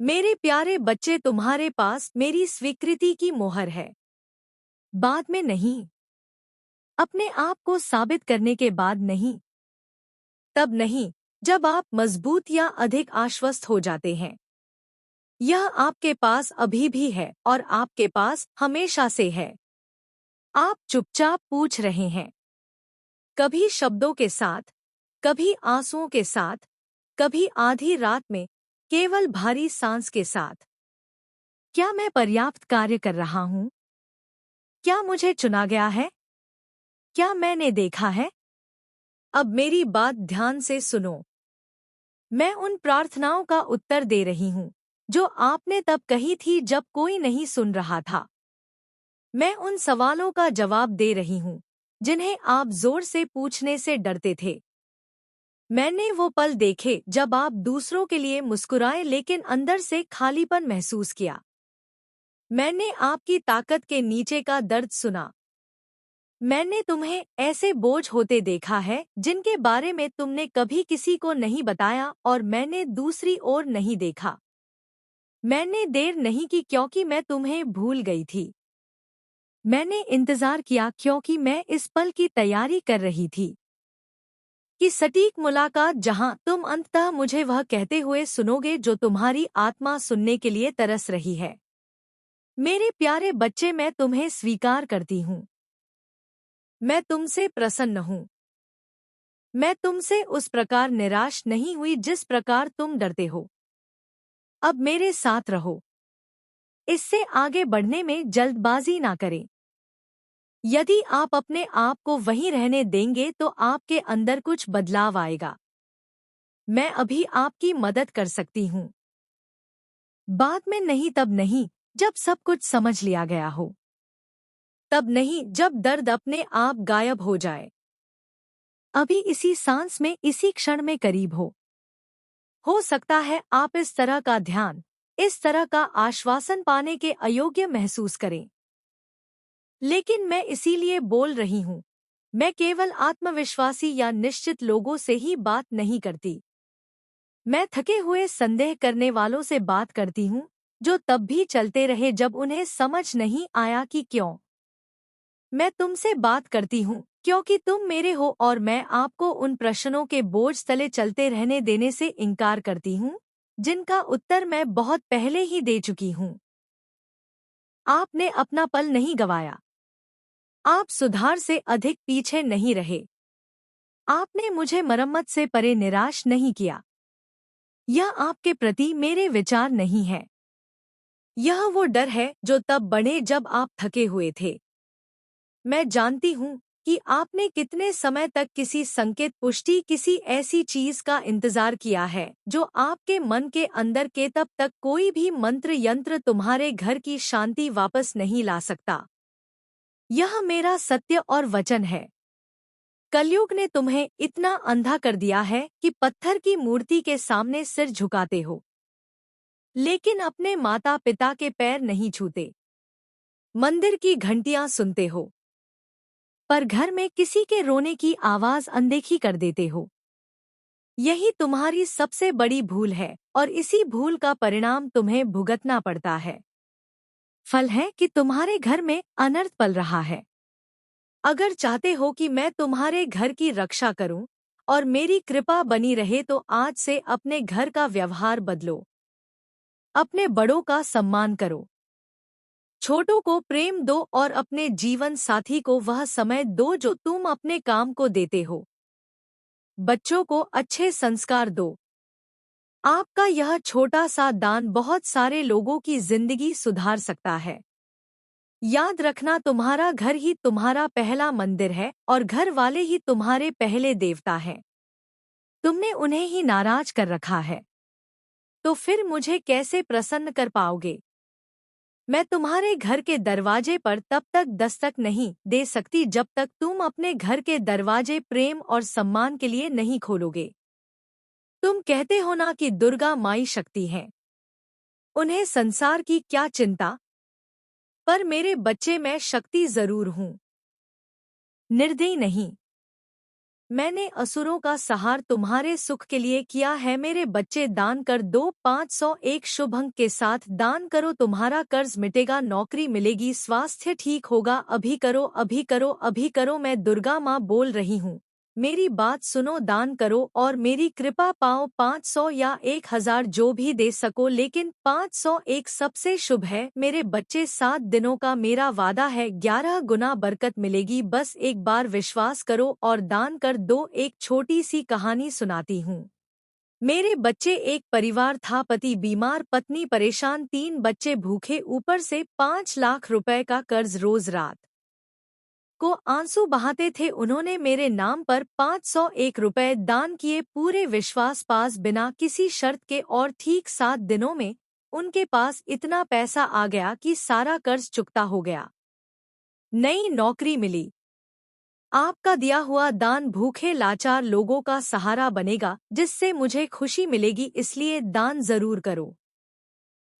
मेरे प्यारे बच्चे, तुम्हारे पास मेरी स्वीकृति की मोहर है। बाद में नहीं। अपने आप को साबित करने के बाद नहीं। तब नहीं, जब आप मजबूत या अधिक आश्वस्त हो जाते हैं। यह आपके पास अभी भी है और आपके पास हमेशा से है। आप चुपचाप पूछ रहे हैं, कभी शब्दों के साथ, कभी आंसुओं के साथ, कभी आधी रात में, केवल भारी सांस के साथ। क्या मैं पर्याप्त कार्य कर रहा हूँ? क्या मुझे चुना गया है? क्या मैंने देखा है? अब मेरी बात ध्यान से सुनो। मैं उन प्रार्थनाओं का उत्तर दे रही हूँ जो आपने तब कही थी जब कोई नहीं सुन रहा था। मैं उन सवालों का जवाब दे रही हूँ जिन्हें आप जोर से पूछने से डरते थे। मैंने वो पल देखे जब आप दूसरों के लिए मुस्कुराए लेकिन अंदर से खालीपन महसूस किया। मैंने आपकी ताकत के नीचे का दर्द सुना। मैंने तुम्हें ऐसे बोझ होते देखा है जिनके बारे में तुमने कभी किसी को नहीं बताया, और मैंने दूसरी ओर नहीं देखा। मैंने देर नहीं की क्योंकि मैं तुम्हें भूल गई थी। मैंने इंतजार किया क्योंकि मैं इस पल की तैयारी कर रही थी कि सटीक मुलाकात जहां तुम अंततः मुझे वह कहते हुए सुनोगे जो तुम्हारी आत्मा सुनने के लिए तरस रही है। मेरे प्यारे बच्चे, मैं तुम्हें स्वीकार करती हूँ। मैं तुमसे प्रसन्न हूँ। मैं तुमसे उस प्रकार निराश नहीं हुई जिस प्रकार तुम डरते हो। अब मेरे साथ रहो। इससे आगे बढ़ने में जल्दबाजी ना करें। यदि आप अपने आप को वहीं रहने देंगे तो आपके अंदर कुछ बदलाव आएगा। मैं अभी आपकी मदद कर सकती हूँ। बाद में नहीं, तब नहीं जब सब कुछ समझ लिया गया हो। तब नहीं जब दर्द अपने आप गायब हो जाए। अभी इसी सांस में, इसी क्षण में करीब हो सकता है आप इस तरह का ध्यान, इस तरह का आश्वासन पाने के अयोग्य महसूस करें। लेकिन मैं इसीलिए बोल रही हूँ। मैं केवल आत्मविश्वासी या निश्चित लोगों से ही बात नहीं करती। मैं थके हुए संदेह करने वालों से बात करती हूँ जो तब भी चलते रहे जब उन्हें समझ नहीं आया कि क्यों। मैं तुमसे बात करती हूँ क्योंकि तुम मेरे हो और मैं आपको उन प्रश्नों के बोझ तले चलते रहने देने से इनकार करती हूँ जिनका उत्तर मैं बहुत पहले ही दे चुकी हूँ। आपने अपना पल नहीं गवाया। आप सुधार से अधिक पीछे नहीं रहे। आपने मुझे मरम्मत से परे निराश नहीं किया। यह आपके प्रति मेरे विचार नहीं है। यह वो डर है जो तब बने जब आप थके हुए थे। मैं जानती हूँ कि आपने कितने समय तक किसी संकेत, पुष्टि, किसी ऐसी चीज का इंतजार किया है जो आपके मन के अंदर के तब तक कोई भी मंत्र यंत्र तुम्हारे घर की शांति वापस नहीं ला सकता। यह मेरा सत्य और वचन है। कलयुग ने तुम्हें इतना अंधा कर दिया है कि पत्थर की मूर्ति के सामने सिर झुकाते हो, लेकिन अपने माता पिता के पैर नहीं छूते। मंदिर की घंटियां सुनते हो, पर घर में किसी के रोने की आवाज अनदेखी कर देते हो। यही तुम्हारी सबसे बड़ी भूल है और इसी भूल का परिणाम तुम्हें भुगतना पड़ता है। फल है कि तुम्हारे घर में अनर्थ पल रहा है। अगर चाहते हो कि मैं तुम्हारे घर की रक्षा करूं और मेरी कृपा बनी रहे तो आज से अपने घर का व्यवहार बदलो। अपने बड़ों का सम्मान करो। छोटों को प्रेम दो और अपने जीवन साथी को वह समय दो जो तुम अपने काम को देते हो। बच्चों को अच्छे संस्कार दो। आपका यह छोटा सा दान बहुत सारे लोगों की जिंदगी सुधार सकता है। याद रखना, तुम्हारा घर ही तुम्हारा पहला मंदिर है और घर वाले ही तुम्हारे पहले देवता हैं। तुमने उन्हें ही नाराज कर रखा है, तो फिर मुझे कैसे प्रसन्न कर पाओगे? मैं तुम्हारे घर के दरवाजे पर तब तक दस्तक नहीं दे सकती जब तक तुम अपने घर के दरवाजे प्रेम और सम्मान के लिए नहीं खोलोगे। तुम कहते हो ना कि दुर्गा माई शक्ति हैं। उन्हें संसार की क्या चिंता? पर मेरे बच्चे, मैं शक्ति जरूर हूँ, निर्दयी नहीं। मैंने असुरों का संहार तुम्हारे सुख के लिए किया है। मेरे बच्चे दान कर दो। 501 शुभ अंक के साथ दान करो, तुम्हारा कर्ज मिटेगा, नौकरी मिलेगी, स्वास्थ्य ठीक होगा। अभी करो, अभी करो, अभी करो। मैं दुर्गा माँ बोल रही हूँ, मेरी बात सुनो, दान करो और मेरी कृपा पाओ। 500 या 1000 जो भी दे सको, लेकिन 501 सबसे शुभ है। मेरे बच्चे 7 दिनों का मेरा वादा है, 11 गुना बरकत मिलेगी। बस एक बार विश्वास करो और दान कर दो। एक छोटी सी कहानी सुनाती हूँ। मेरे बच्चे, एक परिवार था, पति बीमार, पत्नी परेशान, 3 बच्चे भूखे, ऊपर से 5 लाख रुपए का कर्ज। रोज रात को आंसू बहाते थे। उन्होंने मेरे नाम पर 501 रुपए दान किए, पूरे विश्वास पास, बिना किसी शर्त के, और ठीक 7 दिनों में उनके पास इतना पैसा आ गया कि सारा कर्ज चुकता हो गया। नई नौकरी मिली। आपका दिया हुआ दान भूखे लाचार लोगों का सहारा बनेगा, जिससे मुझे खुशी मिलेगी, इसलिए दान जरूर करो।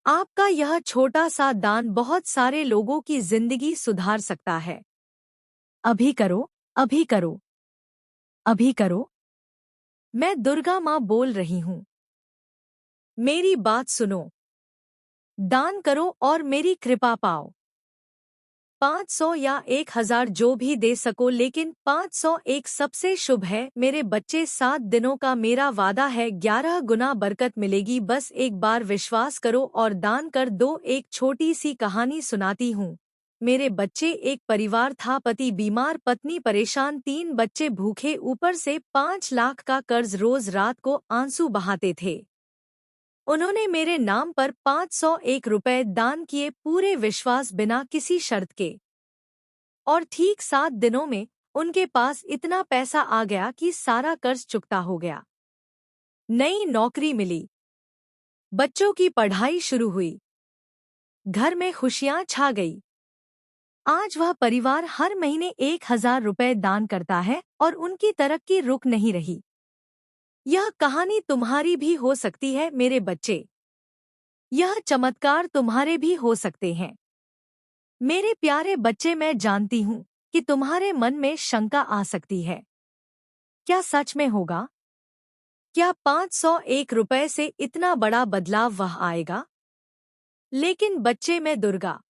आपका यह छोटा सा दान बहुत सारे लोगों की जिंदगी सुधार सकता है। अभी करो, अभी करो, अभी करो। मैं दुर्गा माँ बोल रही हूँ, मेरी बात सुनो, दान करो और मेरी कृपा पाओ। 500 या 1000 जो भी दे सको, लेकिन 501 सबसे शुभ है। मेरे बच्चे 7 दिनों का मेरा वादा है, 11 गुना बरकत मिलेगी। बस एक बार विश्वास करो और दान कर दो। एक छोटी सी कहानी सुनाती हूँ। मेरे बच्चे, एक परिवार था, पति बीमार, पत्नी परेशान, 3 बच्चे भूखे, ऊपर से 5 लाख का कर्ज। रोज रात को आंसू बहाते थे। उन्होंने मेरे नाम पर 501 रुपए दान किए, पूरे विश्वास, बिना किसी शर्त के, और ठीक 7 दिनों में उनके पास इतना पैसा आ गया कि सारा कर्ज चुकता हो गया। नई नौकरी मिली, बच्चों की पढ़ाई शुरू हुई, घर में खुशियां छा गई। आज वह परिवार हर महीने 1000 रुपए दान करता है और उनकी तरक्की रुक नहीं रही। यह कहानी तुम्हारी भी हो सकती है मेरे बच्चे। यह चमत्कार तुम्हारे भी हो सकते हैं। मेरे प्यारे बच्चे, मैं जानती हूँ कि तुम्हारे मन में शंका आ सकती है, क्या सच में होगा? क्या 501 रुपए से इतना बड़ा बदलाव वह आएगा? लेकिन बच्चे, मैं दुर्गा